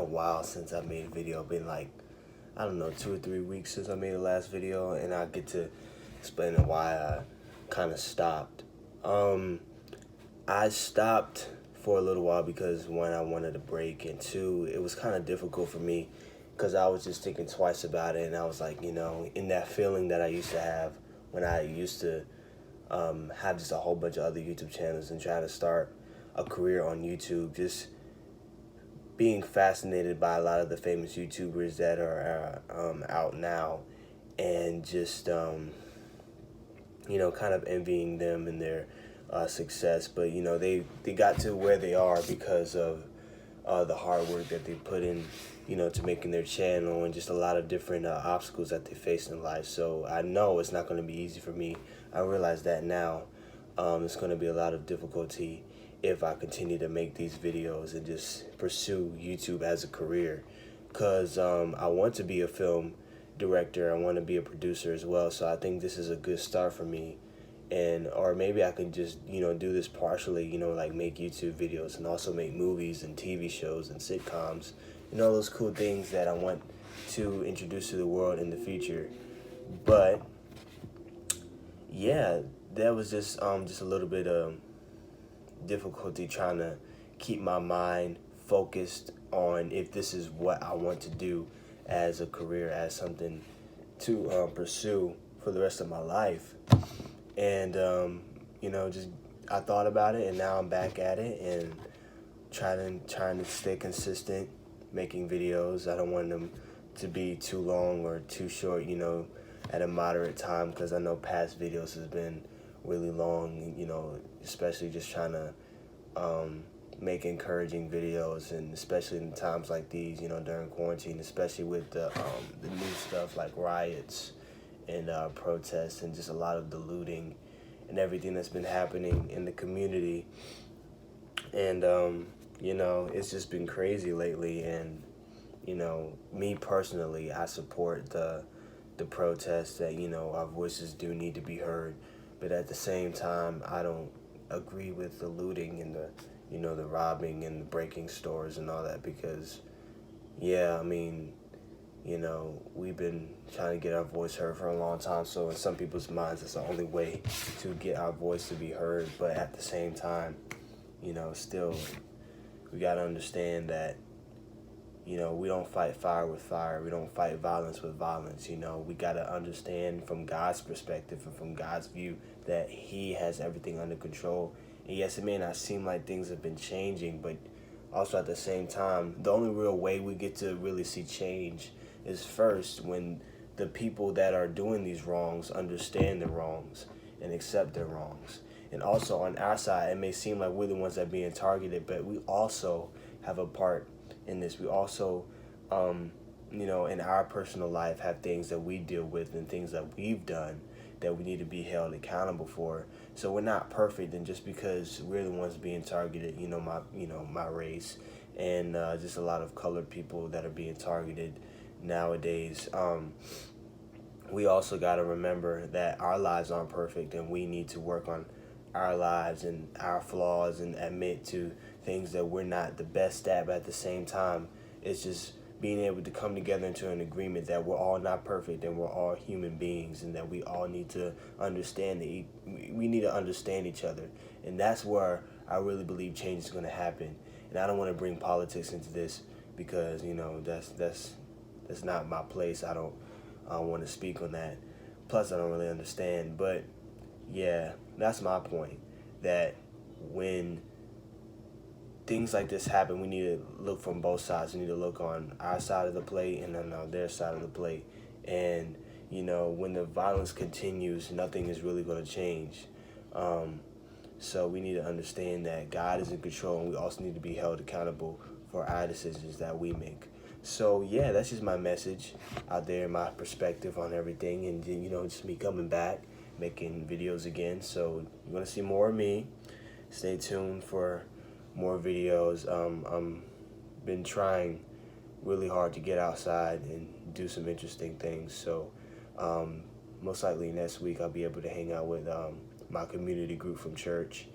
a while since I made a video. It's been like, I don't know, 2 or 3 weeks since I made the last video, and I get to explain why I kind of stopped. I stopped for a little while because one, I wanted a break, and two, it was kind of difficult for me because I was just thinking twice about it, and I was like, in that feeling that I used to have when I used to have just a whole bunch of other YouTube channels and try to start a career on YouTube, just being fascinated by a lot of the famous YouTubers that are out now, and just kind of envying them and their success. But they got to where they are because of the hard work that they put in, to making their channel, and just a lot of different obstacles that they face in life. So I know it's not going to be easy for me. I realize that now. It's going to be a lot of difficulty if I continue to make these videos and just pursue YouTube as a career, because I want to be a film director. I want to be a producer as well. So I think this is a good start for me. And or maybe I can just do this partially, like make YouTube videos and also make movies and TV shows and sitcoms, all those cool things that I want to introduce to the world in the future. But yeah, that was just a little bit of difficulty trying to keep my mind focused on if this is what I want to do as a career, as something to pursue for the rest of my life. And just I thought about it, and now I'm back at it and trying to stay consistent, making videos. I don't want them to be too long or too short, at a moderate time, because I know past videos has been really long, especially just trying to make encouraging videos, and especially in times like these, during quarantine, especially with the new stuff like riots and protests and just a lot of the looting and everything that's been happening in the community. And it's just been crazy lately. And me personally, I support the protests that our voices do need to be heard, but at the same time, I don't agree with the looting and the the robbing and the breaking stores and all that, because we've been trying to get our voice heard for a long time. So in some people's minds, it's the only way to get our voice to be heard. But at the same time, still, we got to understand that, we don't fight fire with fire. We don't fight violence with violence. We got to understand from God's perspective and from God's view that He has everything under control. And yes, it may not seem like things have been changing, but also at the same time, the only real way we get to really see change is first when the people that are doing these wrongs understand the wrongs and accept their wrongs. And also on our side, it may seem like we're the ones that are being targeted, but we also have a part in this. We also, in our personal life, have things that we deal with and things that we've done that we need to be held accountable for. So we're not perfect, and just because we're the ones being targeted, my race, and just a lot of colored people that are being targeted nowadays, we also got to remember that our lives aren't perfect, and we need to work on our lives and our flaws and admit to things that we're not the best at. But at the same time, it's just being able to come together into an agreement that we're all not perfect and we're all human beings, and that we all need to understand we need to understand each other. And that's where I really believe change is going to happen. And I don't want to bring politics into this, because that's not my place. I don't want to speak on that. Plus, I don't really understand. But yeah, that's my point, that when things like this happen, we need to look from both sides. We need to look on our side of the plate and then on their side of the plate. And when the violence continues, nothing is really going to change. So we need to understand that God is in control, and we also need to be held accountable for our decisions that we make. So yeah, that's just my message out there, my perspective on everything, and just me coming back, making videos again. So you're gonna see more of me. Stay tuned for more videos. I'm been trying really hard to get outside and do some interesting things. So most likely next week I'll be able to hang out with my community group from church,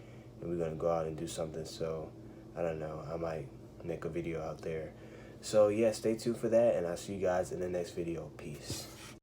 and we're gonna go out and do something. So I don't know, I might make a video out there. So yeah, stay tuned for that, and I'll see you guys in the next video. Peace.